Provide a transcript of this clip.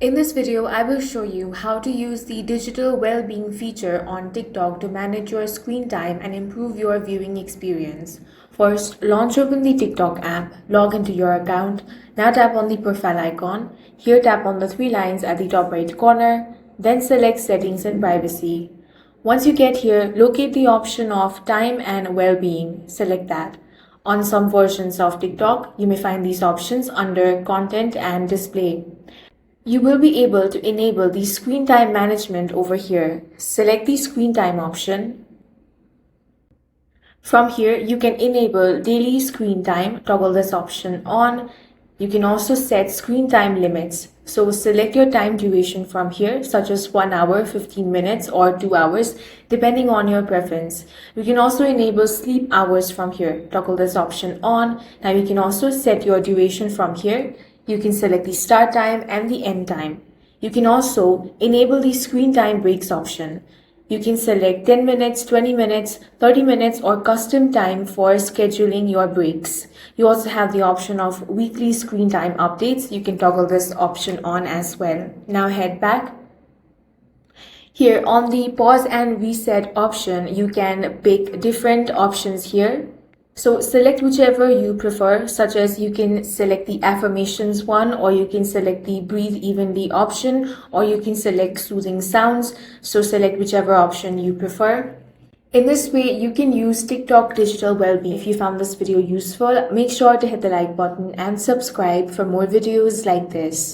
In this video, I will show you how to use the digital well-being feature on TikTok to manage your screen time and improve your viewing experience. First, launch open the TikTok app, log into your account. Now tap on the profile icon. Here tap on the three lines at the top right corner, then select settings and privacy. Once you get here, locate the option of time and well-being. Select that. On some versions of TikTok, you may find these options under content and display. You will be able to enable the screen time management over here. Select the screen time option. From here, you can enable daily screen time, toggle this option on. You can also set screen time limits. So select your time duration from here, such as 1 hour, 15 minutes or 2 hours, depending on your preference. You can also enable sleep hours from here. Toggle this option on. Now you can also set your duration from here. You can select the start time and the end time. You can also enable the screen time breaks option. You can select 10 minutes, 20 minutes, 30 minutes or custom time for scheduling your breaks. You also have the option of weekly screen time updates. You can toggle this option on as well. Now head back. Here on the pause and reset option, you can pick different options here. So select whichever you prefer, such as you can select the affirmations one, or you can select the breathe evenly option, or you can select soothing sounds. So select whichever option you prefer. In this way, you can use TikTok digital well-being. If you found this video useful, make sure to hit the like button and subscribe for more videos like this.